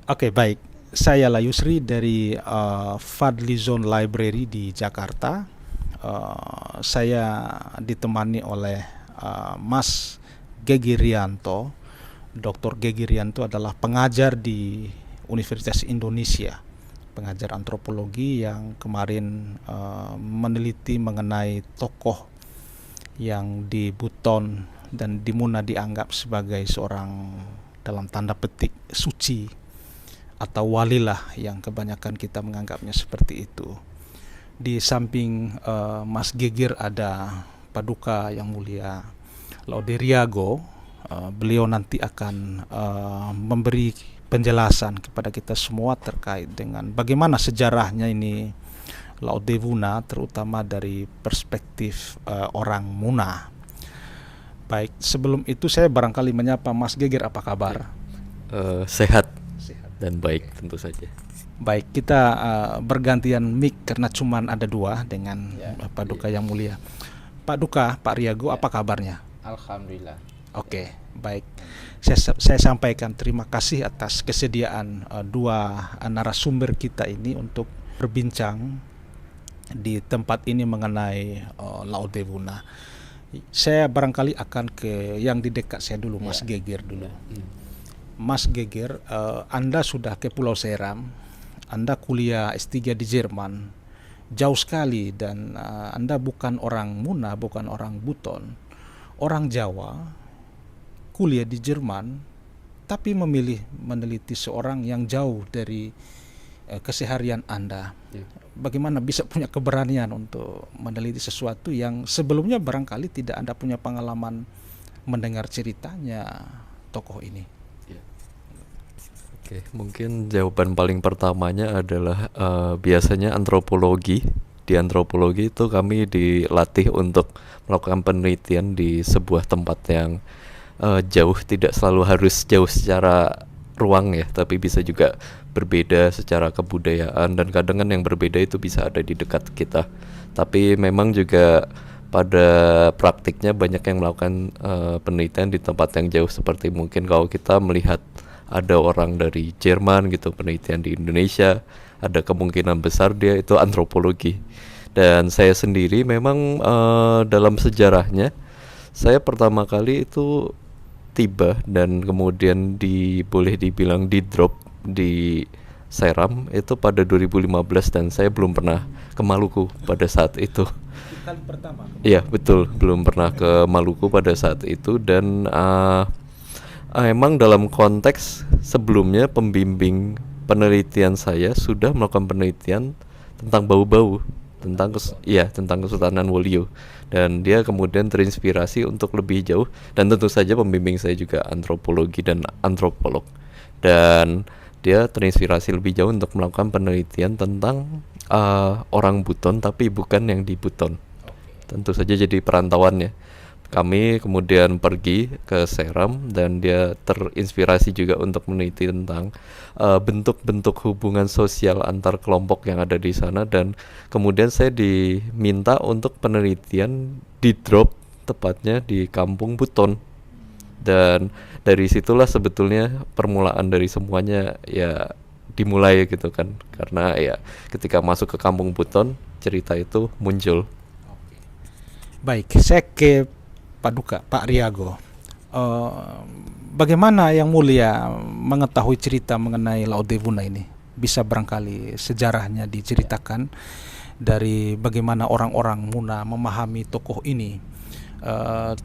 Oke, baik. Saya Layusri dari Fadli Zone Library di Jakarta. Saya ditemani oleh Mas Gegi Rianto. Dr. Gegi Rianto adalah pengajar di Universitas Indonesia, pengajar antropologi yang kemarin meneliti mengenai tokoh yang di Buton dan di Muna dianggap sebagai seorang dalam tanda petik suci atau wali lah, yang kebanyakan kita menganggapnya seperti itu. Di samping Mas Gegir ada Paduka yang mulia Lauderiago. Beliau nanti akan memberi penjelasan kepada kita semua terkait dengan bagaimana sejarahnya ini Laudevuna, terutama dari perspektif orang Muna. Baik, sebelum itu saya barangkali menyapa Mas Gegir, apa kabar? Sehat Sehat. dan baik tentu saja. Baik, kita bergantian mic karena cuman ada dua dengan Paduka yang mulia. Pak Duka, Pak Riago, apa kabarnya? Alhamdulillah. Oke, baik. Saya sampaikan terima kasih atas kesediaan dua narasumber kita ini untuk berbincang di tempat ini mengenai Laudevuna. Saya barangkali akan ke yang di dekat saya dulu, Mas Gegir dulu. Mas Gegir, Anda sudah ke Pulau Seram, Anda kuliah S3 di Jerman, jauh sekali, dan Anda bukan orang Muna, bukan orang Buton, orang Jawa, kuliah di Jerman, tapi memilih meneliti seorang yang jauh dari keseharian Anda. Bagaimana bisa punya keberanian untuk meneliti sesuatu yang sebelumnya barangkali tidak Anda punya pengalaman mendengar ceritanya tokoh ini? Oke, mungkin jawaban paling pertamanya adalah biasanya antropologi. Di antropologi itu kami dilatih untuk melakukan penelitian di sebuah tempat yang jauh, tidak selalu harus jauh secara ruang ya, tapi bisa juga berbeda secara kebudayaan, dan kadang kan yang berbeda itu bisa ada di dekat kita. Tapi memang juga pada praktiknya banyak yang melakukan penelitian di tempat yang jauh, seperti mungkin kalau kita melihat ada orang dari Jerman gitu penelitian di Indonesia, ada kemungkinan besar dia itu antropologi. Dan saya sendiri memang dalam sejarahnya saya pertama kali itu tiba dan kemudian boleh dibilang di drop di Seram itu pada 2015, dan saya belum pernah ke Maluku pada saat itu. Kali pertama. Iya betul, belum pernah ke Maluku pada saat itu. Dan emang dalam konteks sebelumnya pembimbing penelitian saya sudah melakukan penelitian tentang bau-bau, tentang Kesultanan Wolio, dan dia kemudian terinspirasi untuk lebih jauh. Dan tentu saja pembimbing saya juga antropologi dan antropolog, dan dia terinspirasi lebih jauh untuk melakukan penelitian tentang orang Buton, tapi bukan yang di Buton. Tentu saja jadi perantauannya. Kami kemudian pergi ke Seram dan dia terinspirasi juga untuk meneliti tentang bentuk-bentuk hubungan sosial antar kelompok yang ada di sana. Dan kemudian saya diminta untuk penelitian di drop, tepatnya di Kampung Buton. Dan dari situlah sebetulnya permulaan dari semuanya ya dimulai gitu kan. Karena ya ketika masuk ke Kampung Buton, cerita itu muncul. Baik, saya ke Paduka, Pak Riago. Bagaimana yang mulia mengetahui cerita mengenai Laudevuna ini? Bisa barangkali sejarahnya diceritakan dari bagaimana orang-orang Muna memahami tokoh ini.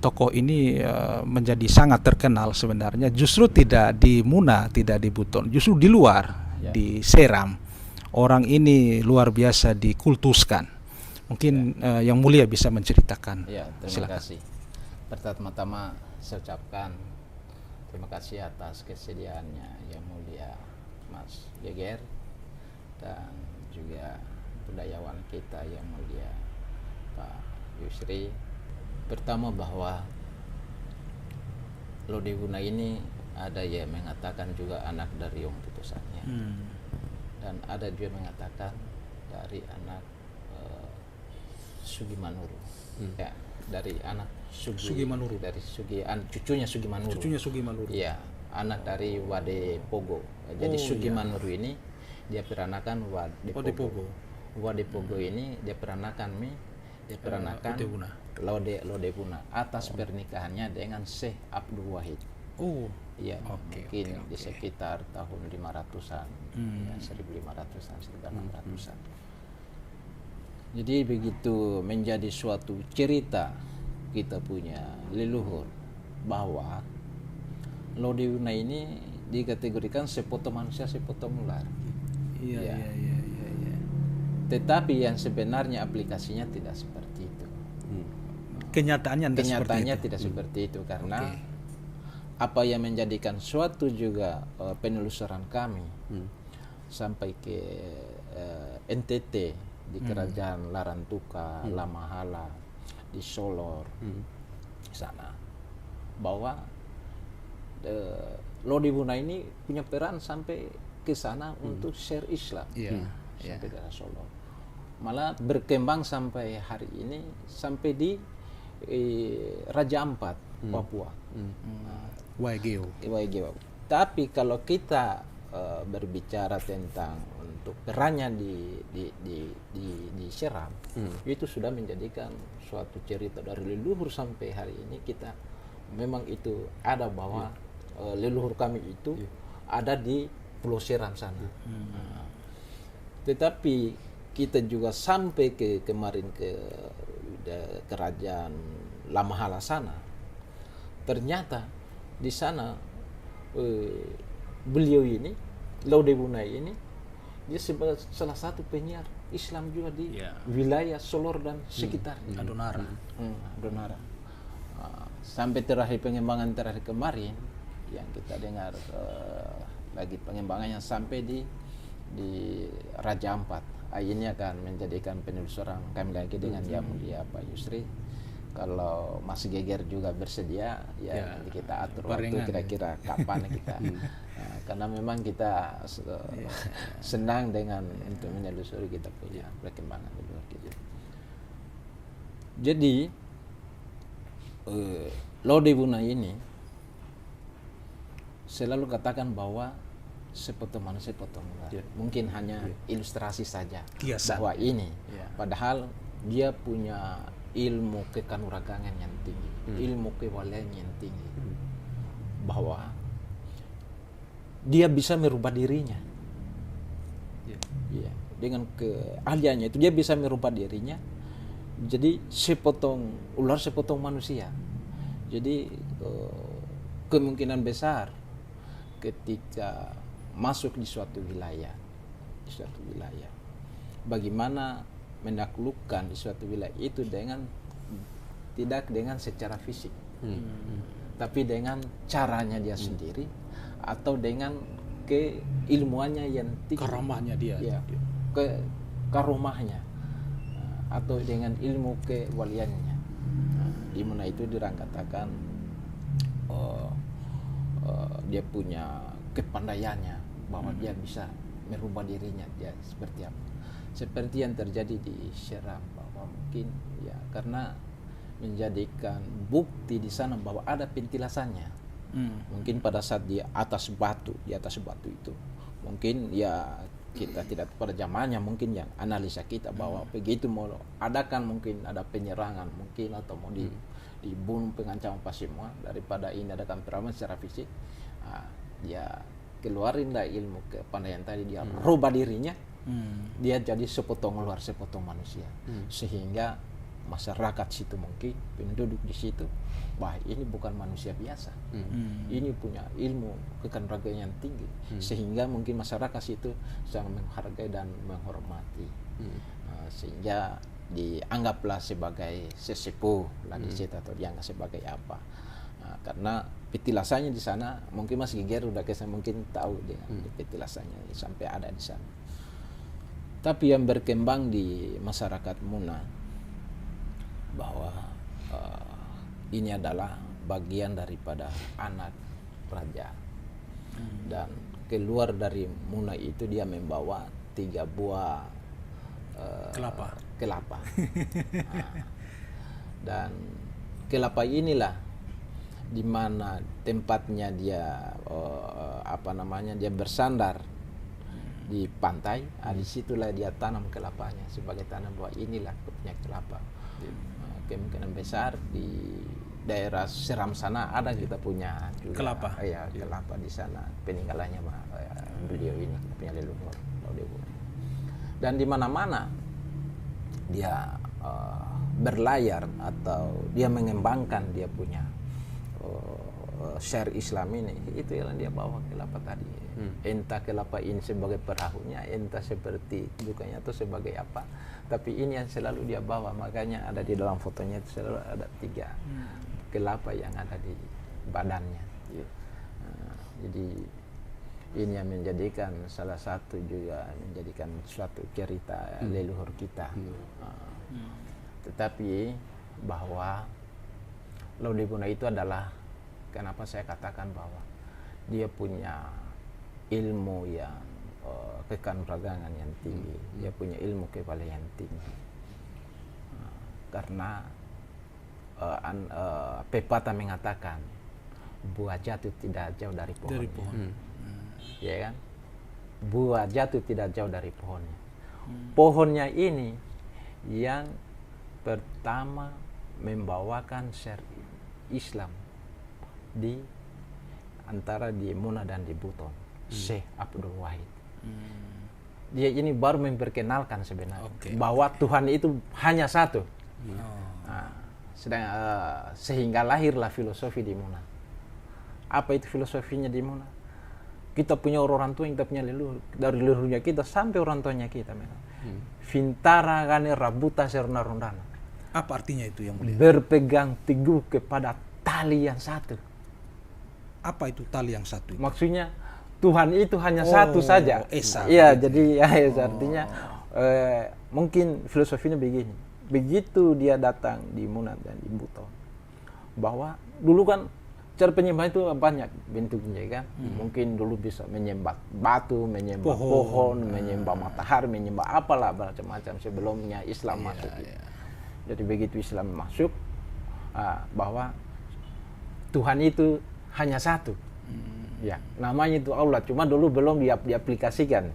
Tokoh ini menjadi sangat terkenal sebenarnya justru tidak di Muna, tidak di Buton, justru di luar, di Seram. Orang ini luar biasa dikultuskan. Mungkin yang mulia bisa menceritakan. Ya, terima Silakan. kasih. Pertama-tama saya ucapkan terima kasih atas kesediaannya yang mulia Mas Geger, dan juga budayawan kita yang mulia Pak Yusri. Pertama, bahwa Laudevuna ini ada yang mengatakan juga anak dari Om Tutusannya, dan ada juga mengatakan dari anak Sugi Manuru. Dari anak Sugi Manuru. Dari cucunya Sugi Manuru. Cucunya Sugi Manuru. Iya, anak dari Wade Pogo. Jadi Sudimanur ini dia peranakan Wade Pogo. Wade Pogo ini dia peranakan Lode Puna atas pernikahannya dengan Syekh Abdul Wahid. Ya, mungkin di sekitar tahun 500-an, ya, 1500-an, 1600-an. Jadi begitu menjadi suatu cerita kita punya leluhur bahwa Lode Puna ini dikategorikan sepotong manusia, sepotong ular. Iya. Tetapi yang sebenarnya aplikasinya tidak seperti itu. Kenyataannya tidak seperti itu karena apa yang menjadikan suatu juga penelusuran kami sampai ke NTT di kerajaan Larantuka, Lamahala, di Solor sana, bahwa Lode Puna ini punya peran sampai ke sana untuk share Islam sampai ke Solor, malah berkembang sampai hari ini sampai di Raja Ampat Papua. Waigeo. Tapi kalau kita berbicara tentang untuk perannya di Seram, itu sudah menjadikan suatu cerita dari leluhur sampai hari ini. Kita memang itu ada bahwa leluhur kami itu ada di Pulau Seram sana. Tetapi kita juga sampai kemarin ke kerajaan Lamahala sana, ternyata di sana beliau ini Lode Puna ini dia sebagai salah satu penyiar Islam juga di wilayah Solor dan sekitarnya. Adonara. Sampai terakhir pengembangan terakhir kemarin yang kita dengar lagi pengembangannya sampai di Raja Ampat. Ini akan menjadikan penelusuran kami lagi dengan Yang Mulia Pak Yusri. Kalau Mas Geger juga bersedia, nanti kita atur waktu kira-kira kapan kita. Karena memang kita senang dengan untuk menelusuri kita punya perkembangan di luar gitu. Jadi Lode Puna ini selalu katakan bahwa sepotong manusia, sepotong ular. Mungkin hanya ilustrasi saja bahwa ini, padahal dia punya ilmu kekanuragangan yang tinggi, ilmu kewalian yang tinggi, bahwa dia bisa merubah dirinya. Dengan keahliannya itu dia bisa merubah dirinya jadi sepotong ular, sepotong manusia. Jadi kemungkinan besar ketika masuk di suatu wilayah, bagaimana menaklukkan di suatu wilayah itu tidak dengan secara fisik, tapi dengan caranya dia sendiri atau dengan keilmuannya yang tinggi, karamahnya dia, karomahnya atau dengan ilmu kewaliannya, di mana itu dirangkatakan dia punya kepandaiannya bahwa dia bisa merubah dirinya dia seperti apa. Seperti yang terjadi di Seram, bahwa mungkin karena menjadikan bukti di sana bahwa ada ventilasannya. Mungkin pada saat di atas batu itu mungkin kita tidak pada zamannya, mungkin yang analisa kita bahwa begitu mau adakan mungkin ada penyerangan mungkin atau mau dibunuh, pengancaman apa semua, daripada ini adakan perangan secara fisik, dia keluarin dah ilmu kepandaian tadi, dia rubah dirinya, dia jadi sepotong ular, sepotong manusia, sehingga masyarakat situ mungkin penduduk di situ, wah ini bukan manusia biasa, ini punya ilmu kekanuragan yang tinggi, sehingga mungkin masyarakat situ sangat menghargai dan menghormati, sehingga dianggaplah sebagai sesepuh lah di situ, atau dianggap sebagai apa. Karena petilasannya di sana mungkin Mas Geger udah kesan mungkin tahu dengan petilasannya sampai ada di sana. Tapi yang berkembang di masyarakat Muna bahwa ini adalah bagian daripada anak raja, dan keluar dari Muna itu dia membawa 3 buah kelapa. Dan kelapa inilah di mana tempatnya dia dia bersandar di pantai, disitulah dia tanam kelapanya sebagai tanam bahwa inilah punya kelapa. Kemungkinan besar di daerah Seram sana ada kita punya juga Kelapa. Kelapa di sana peninggalannya beliau ini punya leluhur Laudewuna. Dan di mana-mana dia berlayar atau dia mengembangkan dia punya share Islam ini, itu yang dia bawa kelapa tadi. Entah kelapa ini sebagai perahunya, entah seperti bukannya atau sebagai apa, tapi ini yang selalu dia bawa. Makanya ada di dalam fotonya itu selalu ada 3 kelapa yang ada di badannya. Jadi ini yang menjadikan salah satu juga menjadikan suatu cerita leluhur kita. Tetapi bahwa Laudewuna itu adalah, kenapa saya katakan bahwa dia punya ilmu yang kekanuragangan yang tinggi, dia punya ilmu kepala yang tinggi. Karena pepatah mengatakan buah jatuh tidak jauh dari pohonnya. Ya kan? Buah jatuh tidak jauh dari pohonnya. Pohonnya ini yang pertama membawakan syariat Islam di antara di Muna dan di Buton, Syekh Abdul Wahid. Dia ini baru memperkenalkan sebenarnya bahwa Tuhan itu hanya satu. Sehingga lahirlah filosofi di Muna. Apa itu filosofinya di Muna? Kita punya orang tua yang kita punya leluhur, dari leluhurnya kita sampai orang tuanya kita. Fintara gane rabuta serna rondana. Apa artinya itu yang mulia? Berpegang teguh kepada tali yang satu. Apa itu tali yang satu itu? Maksudnya Tuhan itu hanya satu saja. Esa. Iya, jadi artinya mungkin filosofinya begini. Begitu dia datang di Muna dan di Buton, bahwa dulu kan cara penyembahan itu banyak bentuknya kan. Mungkin dulu bisa menyembah batu, menyembah pohon, menyembah matahari, menyembah apalah macam-macam sebelumnya Islam masuk. Jadi begitu Islam masuk, bahwa Tuhan itu hanya satu. Ya, namanya itu Allah. Cuma dulu belum diaplikasikan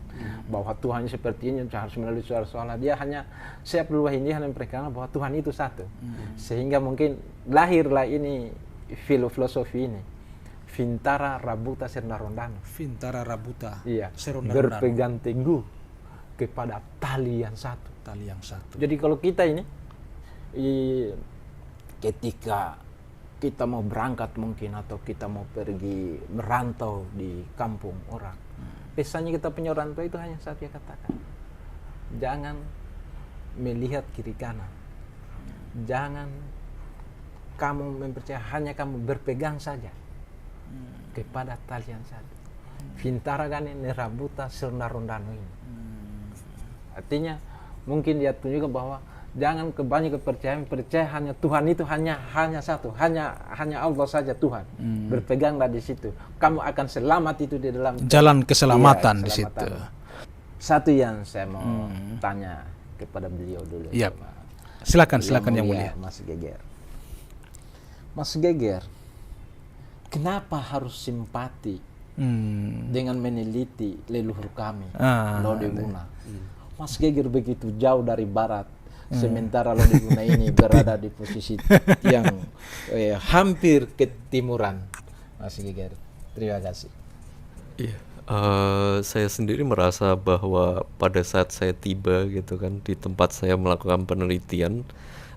bahwa Tuhan seperti ini harus melalui soal-soal. Dia hanya Syekh Abdul Wahid hanya memperkenalkan bahwa Tuhan itu satu. Sehingga mungkin lahirlah ini filosofi ini. Fintara Rabuta Serna Rondano. Fintara Rabuta. Iya. Serona Berpegang teguh kepada tali yang satu. Tali yang satu. Jadi kalau kita ini ketika kita mau berangkat mungkin atau kita mau pergi merantau di kampung orang, pesannya kita punya orang tua itu hanya satu, yang katakan jangan melihat kiri kanan, jangan kamu mempercaya, hanya kamu berpegang saja kepada tali yang satu. Fintara gane nerabuta serna rondano ini. Artinya mungkin dia tunjukkan bahwa jangan kebanyakan percaya hanya Tuhan itu hanya satu, hanya Allah saja Tuhan. Berpeganglah di situ. Kamu akan selamat itu di dalam jalan keselamatan di situ. Satu yang saya mau tanya kepada beliau dulu. Iya. Silakan yang mulia. Mas Geger. Mas Geger, kenapa harus simpati dengan meneliti leluhur kami, Laudewuna? Mas Geger begitu jauh dari barat. Sementara Laudewuna ini berada di posisi yang hampir ke timuran. Mas Geger, terima kasih. Iya, saya sendiri merasa bahwa pada saat saya tiba gitu kan di tempat saya melakukan penelitian,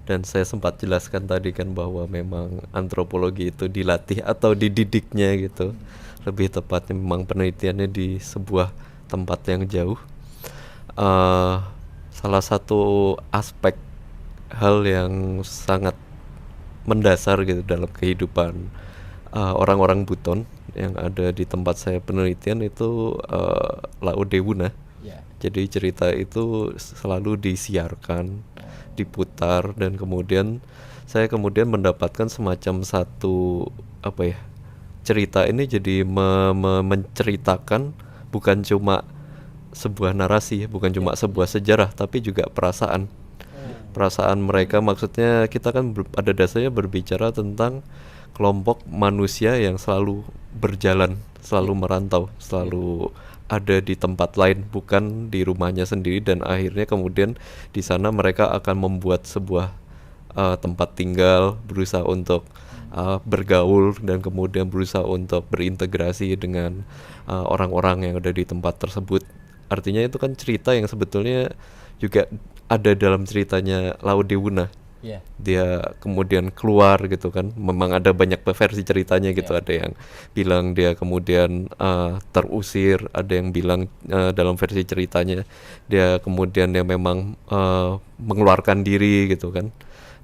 dan saya sempat jelaskan tadi kan bahwa memang antropologi itu dilatih atau dididiknya gitu. Lebih tepatnya memang penelitiannya di sebuah tempat yang jauh. Salah satu aspek hal yang sangat mendasar gitu dalam kehidupan orang-orang Buton yang ada di tempat saya penelitian itu Laudewuna. Jadi cerita itu selalu disiarkan, diputar, dan kemudian saya mendapatkan semacam satu cerita ini jadi menceritakan bukan cuma sebuah narasi, bukan cuma sebuah sejarah, tapi juga perasaan mereka. Maksudnya kita kan pada dasarnya berbicara tentang kelompok manusia yang selalu berjalan, selalu merantau, selalu ada di tempat lain, bukan di rumahnya sendiri, dan akhirnya kemudian di sana mereka akan membuat sebuah tempat tinggal, berusaha untuk bergaul dan kemudian berusaha untuk berintegrasi dengan orang-orang yang ada di tempat tersebut. Artinya itu kan cerita yang sebetulnya juga ada dalam ceritanya Laodewuna. Yeah. Dia kemudian keluar gitu kan. Memang ada banyak versi ceritanya gitu. Ada yang bilang dia kemudian terusir, ada yang bilang dalam versi ceritanya dia kemudian dia memang mengeluarkan diri gitu kan.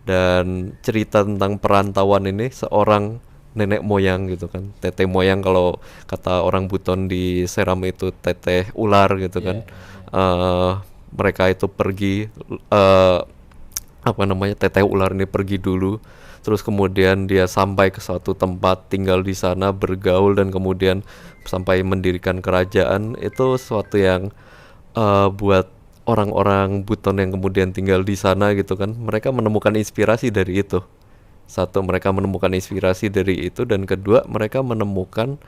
Dan cerita tentang perantauan ini seorang nenek moyang gitu kan, teteh moyang, kalau kata orang Buton di Seram itu teteh ular gitu kan. Mereka itu pergi, teteh ular ini pergi dulu, terus kemudian dia sampai ke suatu tempat, tinggal di sana, bergaul, dan kemudian sampai mendirikan kerajaan. Itu sesuatu yang buat orang-orang Buton yang kemudian tinggal di sana gitu kan, mereka menemukan inspirasi dari itu. Satu, mereka menemukan inspirasi dari itu, dan kedua, mereka menemukan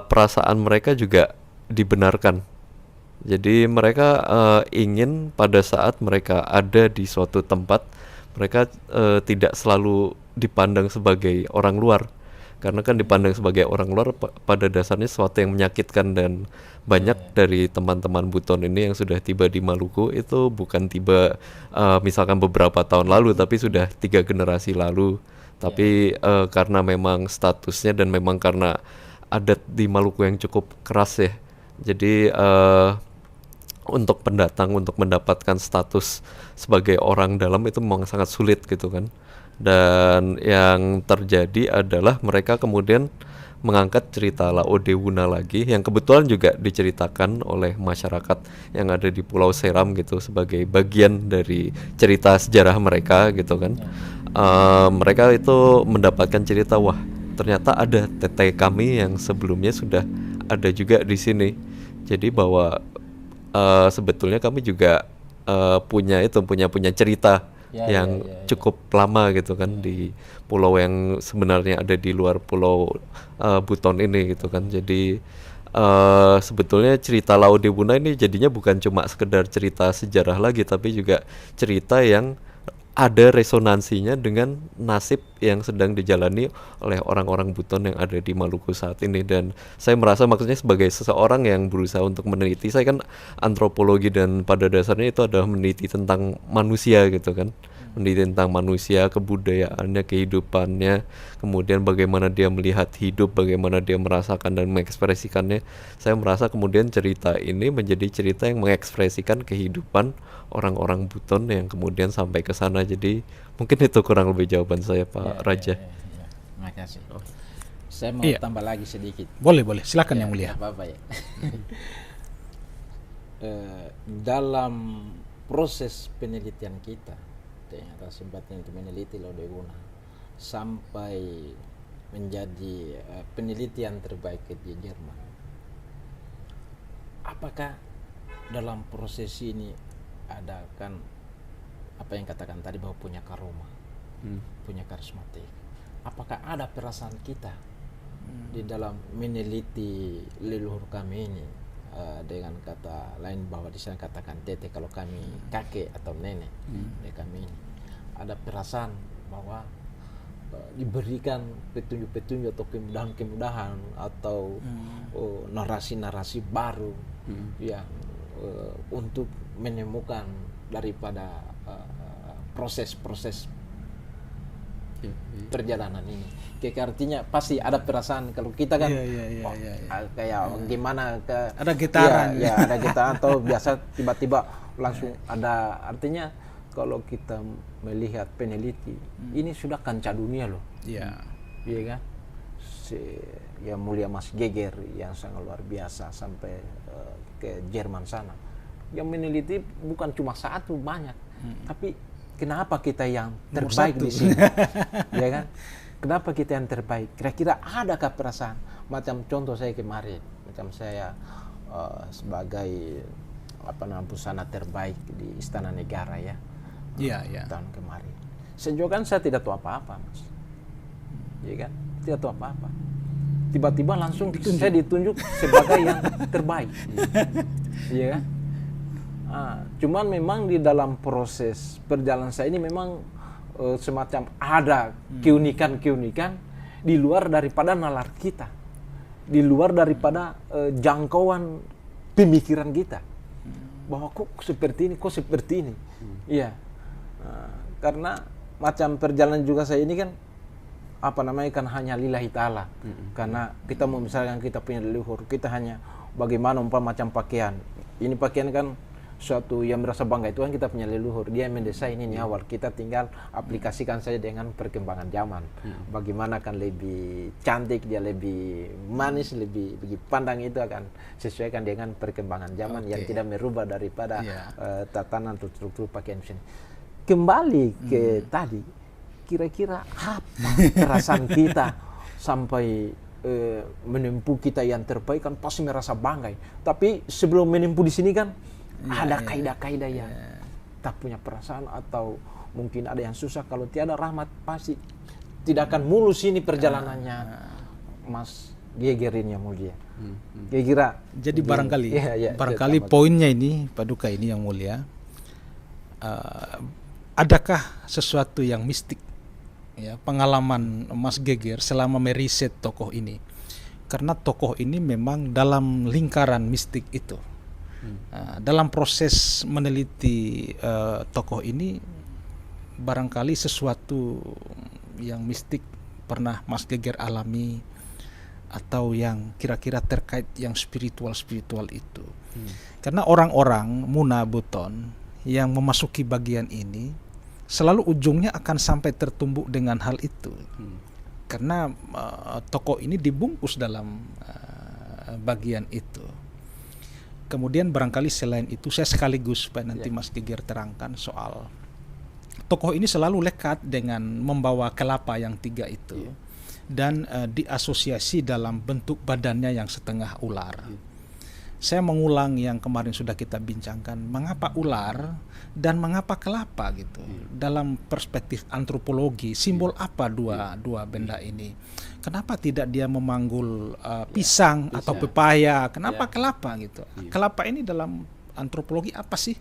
perasaan mereka juga dibenarkan. Jadi mereka ingin pada saat mereka ada di suatu tempat, mereka tidak selalu dipandang sebagai orang luar. Karena kan dipandang sebagai orang luar pada dasarnya sesuatu yang menyakitkan, dan banyak dari teman-teman Buton ini yang sudah tiba di Maluku itu bukan tiba misalkan beberapa tahun lalu, tapi sudah 3 generasi lalu. Tapi karena memang statusnya dan memang karena adat di Maluku yang cukup keras ya, jadi untuk pendatang untuk mendapatkan status sebagai orang dalam itu memang sangat sulit gitu kan. Dan yang terjadi adalah mereka kemudian mengangkat cerita Laodewuna lagi, yang kebetulan juga diceritakan oleh masyarakat yang ada di Pulau Seram gitu, sebagai bagian dari cerita sejarah mereka gitu kan. Mereka itu mendapatkan cerita, wah ternyata ada teteh kami yang sebelumnya sudah ada juga di sini. Jadi bahwa sebetulnya kami juga punya cerita yang cukup lama gitu kan, di pulau yang sebenarnya ada di luar pulau Buton ini gitu kan. Jadi sebetulnya cerita Laodewuna ini jadinya bukan cuma sekedar cerita sejarah lagi, tapi juga cerita yang ada resonansinya dengan nasib yang sedang dijalani oleh orang-orang Buton yang ada di Maluku saat ini. Dan saya merasa, maksudnya sebagai seseorang yang berusaha untuk meneliti, saya kan antropologi dan pada dasarnya itu adalah meneliti tentang manusia gitu kan, meneliti tentang manusia, kebudayaannya, kehidupannya, kemudian bagaimana dia melihat hidup, bagaimana dia merasakan dan mengekspresikannya. Saya merasa kemudian cerita ini menjadi cerita yang mengekspresikan kehidupan orang-orang Buton yang kemudian sampai ke sana. Jadi mungkin itu kurang lebih jawaban saya, Pak Raja. Terima kasih. Saya mau tambah lagi sedikit. Boleh, silakan Yang Mulia. Apa ya? Dalam proses penelitian kita, ternyata sempatnya untuk meneliti Laodewuna sampai menjadi penelitian terbaik di Jerman. Apakah dalam proses ini ada kan apa yang katakan tadi bahwa punya karoma, punya karismatik? Apakah ada perasaan kita di dalam meneliti leluhur kami ini, dengan kata lain bahwa di sana katakan teteh, kalau kami kakek atau nenek dari kami ini, ada perasaan bahwa diberikan petunjuk-petunjuk atau kemudahan-kemudahan atau narasi-narasi baru yang untuk menemukan daripada proses-proses perjalanan ini. Kayak artinya pasti ada perasaan kalau kita kan kayak gimana ada getaran. Ada getaran atau biasa tiba-tiba langsung ada. Artinya kalau kita melihat peneliti ini sudah kancah dunia loh. Iya kan? Yang Mulia Mas Geger yang sangat luar biasa sampai ke Jerman sana, yang meneliti bukan cuma satu, banyak. Tapi kenapa kita yang terbaik di sini? Ya kan? Kenapa kita yang terbaik? Kira-kira adakah perasaan? Macam contoh saya kemarin, macam saya sebagai busana terbaik di Istana Negara ya. Tahun kemarin. Sejauh kan saya tidak tahu apa-apa, Mas. ya kan? Tidak tahu apa-apa. Tiba-tiba langsung saya ditunjuk sebagai yang terbaik, ya kan? Cuman memang di dalam proses perjalanan saya ini memang semacam ada keunikan-keunikan di luar daripada nalar kita, di luar daripada jangkauan pemikiran kita, bahwa kok seperti ini, iya. Karena macam perjalanan juga saya ini kan kan hanya lillahi ta'ala. Karena kita mau misalkan kita punya leluhur, kita hanya bagaimana macam pakaian. Ini pakaian kan suatu yang merasa bangga, itu kan kita punya leluhur, dia yang mendesain ini awal, kita tinggal aplikasikan saja dengan perkembangan zaman. Bagaimana kan lebih cantik, dia lebih manis, lebih pandang, itu akan sesuaikan dengan perkembangan zaman yang tidak merubah daripada tatanan atau struktur pakaian sini. Kembali ke tadi, kira-kira apa perasaan kita sampai menempuh kita yang terbaik, kan pasti merasa bangga. Tapi sebelum menempuh di sini kan ada kaidah-kaidah yang tak punya perasaan, atau mungkin ada yang susah. Kalau tiada rahmat pasti tidak akan mulus ini perjalanannya, Mas Gegerin yang mulia. Kira-kira Jadi barangkali barangkali poinnya ini, Pak Duka ini yang mulia, adakah sesuatu yang mistik, ya, pengalaman Mas Geger selama meriset tokoh ini? Karena tokoh ini memang dalam lingkaran mistik itu. Dalam proses meneliti tokoh ini, barangkali sesuatu yang mistik pernah Mas Geger alami, atau yang kira-kira terkait yang spiritual itu. Karena orang-orang Muna Buton yang memasuki bagian ini selalu ujungnya akan sampai tertumbuk dengan hal itu. Karena tokoh ini dibungkus dalam bagian itu. Kemudian barangkali selain itu, saya sekaligus supaya nanti Mas Geger terangkan soal tokoh ini selalu lekat dengan membawa kelapa yang 3 itu, dan diasosiasi dalam bentuk badannya yang setengah ular. Saya mengulang yang kemarin sudah kita bincangkan, mengapa ular dan mengapa kelapa gitu. Dalam perspektif antropologi, simbol apa dua benda ini? Kenapa tidak dia memanggul pisang atau pepaya? Kenapa kelapa gitu? Kelapa ini dalam antropologi apa sih?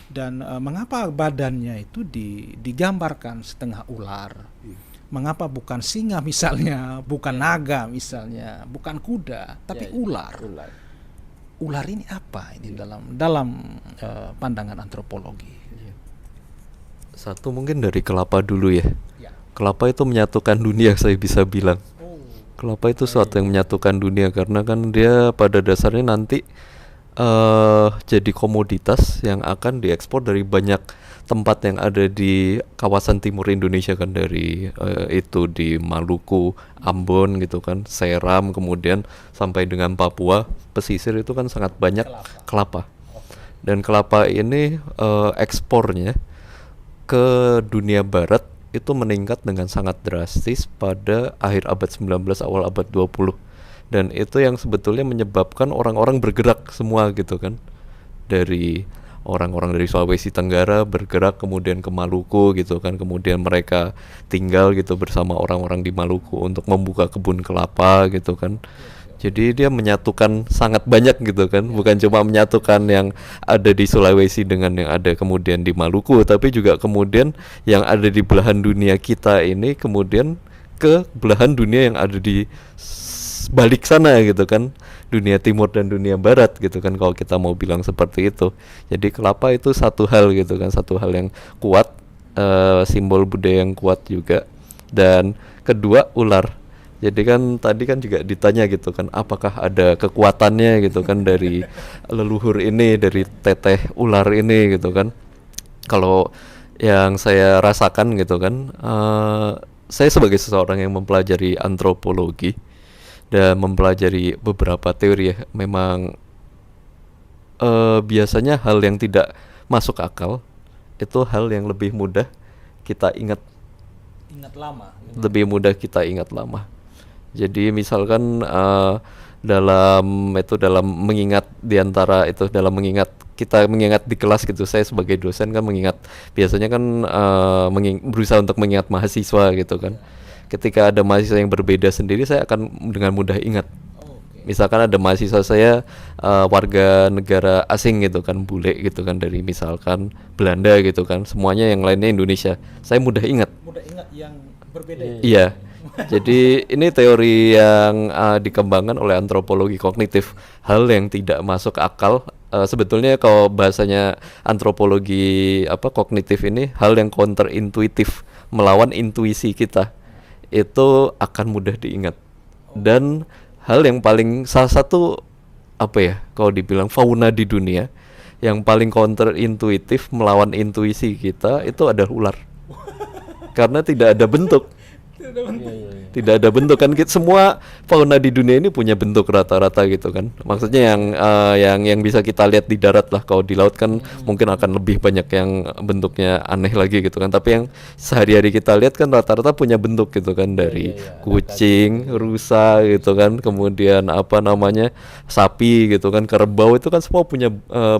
Dan mengapa badannya itu digambarkan setengah ular? Mengapa bukan singa misalnya, bukan naga misalnya, bukan kuda, tapi ular? Ular ini apa ini dalam pandangan antropologi? Satu mungkin dari kelapa dulu ya. Kelapa itu menyatukan dunia, saya bisa bilang. Kelapa itu suatu yang menyatukan dunia, karena kan dia pada dasarnya nanti jadi komoditas yang akan diekspor dari banyak tempat yang ada di kawasan timur Indonesia kan, dari itu di Maluku, Ambon gitu kan, Seram, kemudian sampai dengan Papua pesisir itu kan sangat banyak kelapa. Dan kelapa ini ekspornya ke dunia barat itu meningkat dengan sangat drastis pada akhir abad 19 awal abad 20. Dan itu yang sebetulnya menyebabkan orang-orang bergerak semua gitu kan, dari orang-orang dari Sulawesi Tenggara bergerak kemudian ke Maluku gitu kan, kemudian mereka tinggal gitu bersama orang-orang di Maluku untuk membuka kebun kelapa gitu kan. Jadi dia menyatukan sangat banyak gitu kan, bukan cuma menyatukan yang ada di Sulawesi dengan yang ada kemudian di Maluku, tapi juga kemudian yang ada di belahan dunia kita ini kemudian ke belahan dunia yang ada di balik sana gitu kan, dunia timur dan dunia barat gitu kan, kalau kita mau bilang seperti itu. Jadi kelapa itu satu hal gitu kan, satu hal yang kuat, simbol budaya yang kuat juga. Dan kedua, ular. Jadi kan tadi kan juga ditanya gitu kan, apakah ada kekuatannya gitu kan dari leluhur ini, dari teteh ular ini gitu kan. Kalau yang saya rasakan gitu kan, saya sebagai seseorang yang mempelajari antropologi dan mempelajari beberapa teori ya, memang biasanya hal yang tidak masuk akal itu hal yang lebih mudah kita ingat lama gitu. Lebih mudah kita ingat lama. Jadi misalkan dalam mengingat diantara itu, dalam kita mengingat di kelas gitu, saya sebagai dosen kan mengingat biasanya kan berusaha untuk mengingat mahasiswa gitu kan. ketika ada mahasiswa yang berbeda sendiri, saya akan dengan mudah ingat. Misalkan ada mahasiswa saya warga negara asing gitu kan, bule gitu kan, dari misalkan Belanda gitu kan, semuanya yang lainnya Indonesia, saya mudah ingat. Mudah ingat yang berbeda. Iya. Jadi ini teori yang dikembangkan oleh antropologi kognitif, hal yang tidak masuk akal. Sebetulnya kalau bahasanya antropologi kognitif ini, hal yang counterintuitif, melawan intuisi kita, itu akan mudah diingat. Dan hal yang paling salah satu kalau dibilang fauna di dunia yang paling counterintuitif melawan intuisi kita itu adalah ular. Karena tidak ada bentuk. Tidak ada bentuk kan, semua fauna di dunia ini punya bentuk rata-rata gitu kan. Maksudnya yang bisa kita lihat di darat lah. Kalau di laut kan mungkin akan lebih banyak yang bentuknya aneh lagi gitu kan. Tapi yang sehari-hari kita lihat kan rata-rata punya bentuk gitu kan, dari kucing, rusa gitu kan, kemudian sapi gitu kan, kerbau, itu kan semua punya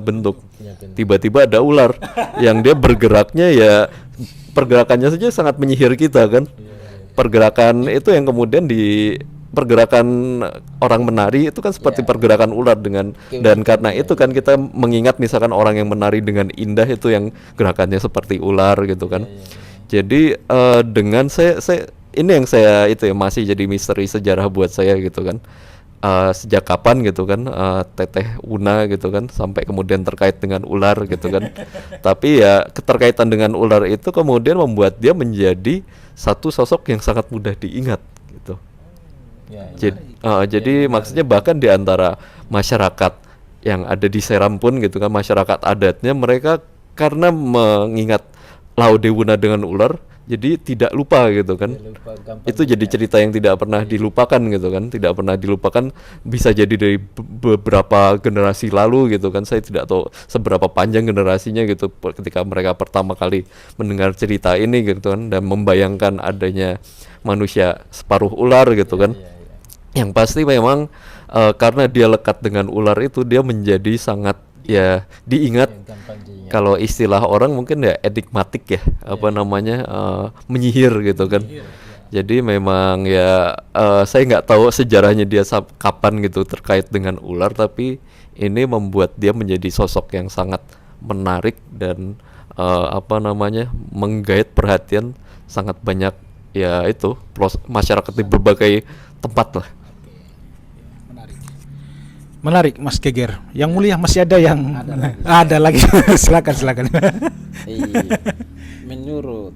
bentuk. Tiba-tiba ada ular yang dia bergeraknya pergerakannya saja sangat menyihir kita kan. Pergerakan itu yang kemudian pergerakan orang menari itu kan seperti pergerakan ular dan karena itu kan kita mengingat misalkan orang yang menari dengan indah itu yang gerakannya seperti ular gitu kan. Jadi dengan saya ini yang saya masih jadi misteri sejarah buat saya gitu kan. Sejak kapan gitu kan Teteh Una gitu kan sampai kemudian terkait dengan ular gitu kan. Tapi ya keterkaitan dengan ular itu kemudian membuat dia menjadi satu sosok yang sangat mudah diingat gitu. Jadi maksudnya bahkan di antara masyarakat yang ada di Seram pun gitu kan, masyarakat adatnya, mereka karena mengingat Laodewuna dengan ular, jadi tidak lupa gitu kan. Itu jadi cerita yang tidak pernah dilupakan gitu kan, tidak pernah dilupakan, bisa jadi dari beberapa generasi lalu gitu kan. Saya tidak tahu seberapa panjang generasinya gitu ketika mereka pertama kali mendengar cerita ini gitu kan, dan membayangkan adanya manusia separuh ular gitu kan. Yang pasti memang karena dia lekat dengan ular itu, dia menjadi sangat diingat. Kalau istilah orang mungkin enigmatik menyihir gitu kan. Jadi memang saya nggak tahu sejarahnya dia kapan gitu terkait dengan ular, tapi ini membuat dia menjadi sosok yang sangat menarik dan menggait perhatian sangat banyak masyarakat di berbagai tempat lah. Menarik Mas Geger. Yang mulia masih ada yang ada lagi. Silakan. Menurut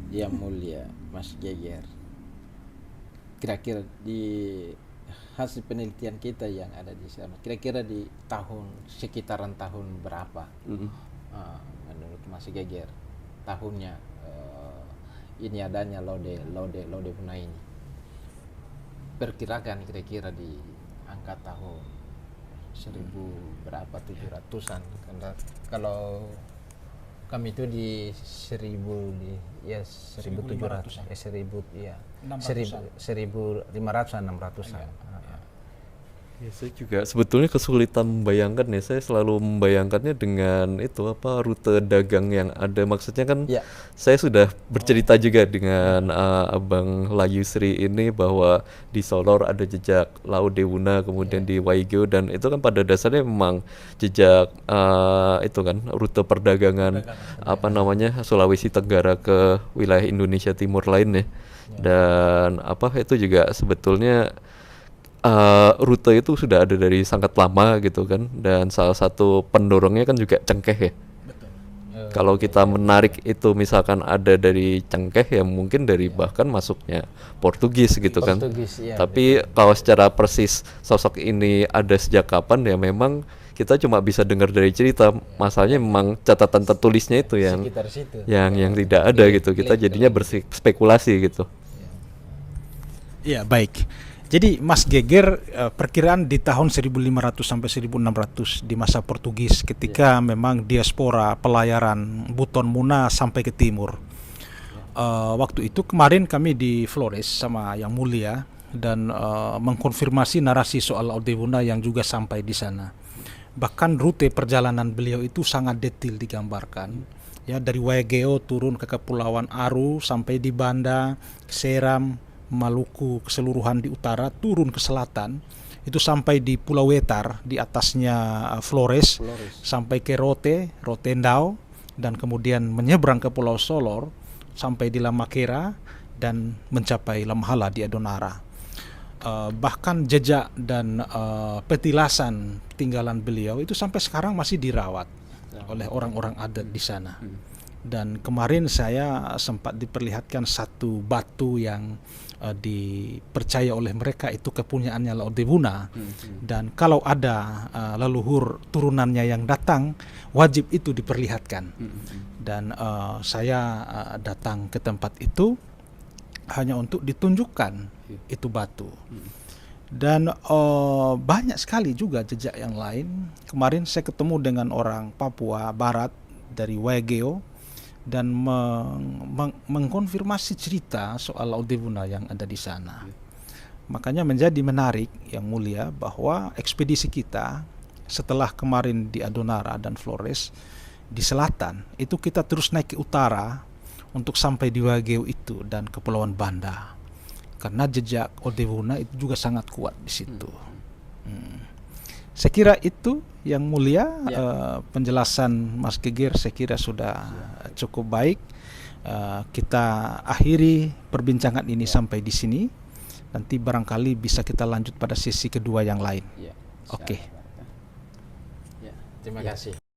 Yang Mulia Mas Geger, kira-kira di hasil penelitian kita yang ada di sana, kira-kira di sekitaran tahun berapa menurut Mas Geger tahunnya ini adanya Laodewuna ini? Perkirakan kira-kira di angka tahun 1700-an. Kalau kami itu di 1700 1500-an 600-an. Saya juga sebetulnya kesulitan membayangkan saya selalu membayangkannya dengan rute dagang yang ada. Maksudnya kan saya sudah bercerita juga dengan Abang Layusri ini bahwa di Solor ada jejak Laodewuna, kemudian di Waigeo, dan itu kan pada dasarnya memang jejak rute perdagangan Sulawesi Tenggara ke wilayah Indonesia Timur lainnya. Dan itu juga sebetulnya rute itu sudah ada dari sangat lama gitu kan, dan salah satu pendorongnya kan juga cengkeh ya. Kalau kita menarik itu misalkan ada dari cengkeh, mungkin dari bahkan masuknya Portugis gitu kan. Tapi kalau secara persis sosok ini ada sejak kapan, memang kita cuma bisa dengar dari cerita. Masalahnya memang catatan tertulisnya itu yang tidak ada gitu. Kita jadinya berspekulasi gitu. Iya, baik. Jadi Mas Geger, perkiraan di tahun 1500 sampai 1600 di masa Portugis, ketika memang diaspora pelayaran Buton Muna sampai ke timur. Waktu itu kemarin kami di Flores sama Yang Mulia dan mengkonfirmasi narasi soal Laodewuna yang juga sampai di sana. Bahkan rute perjalanan beliau itu sangat detail digambarkan, Ya, dari Waigeo turun ke Kepulauan Aru sampai di Banda, Seram, Maluku keseluruhan di utara, turun ke selatan, itu sampai di Pulau Wetar, di atasnya Flores, sampai ke Rotendao, dan kemudian menyeberang ke Pulau Solor sampai di Lamakera dan mencapai Lamhala di Adonara. Bahkan jejak dan petilasan tinggalan beliau itu sampai sekarang masih dirawat oleh orang-orang adat di sana. Dan kemarin saya sempat diperlihatkan satu batu yang dipercaya oleh mereka itu kepunyaannya Laodebuna. Dan kalau ada leluhur turunannya yang datang, wajib itu diperlihatkan. Dan saya datang ke tempat itu hanya untuk ditunjukkan itu batu. Dan banyak sekali juga jejak yang lain. Kemarin saya ketemu dengan orang Papua Barat dari Waigeo dan mengkonfirmasi cerita soal Laodebuna yang ada di sana. Makanya menjadi menarik yang mulia bahwa ekspedisi kita setelah kemarin di Adonara dan Flores di selatan, itu kita terus naik ke utara untuk sampai di Waigeo itu dan Kepulauan Banda. Karena jejak Laodebuna itu juga sangat kuat di situ. Saya kira itu yang mulia, penjelasan Mas Geger saya kira sudah cukup baik. Kita akhiri perbincangan ini sampai di sini. Nanti barangkali bisa kita lanjut pada sesi kedua yang lain. Oke. Terima kasih.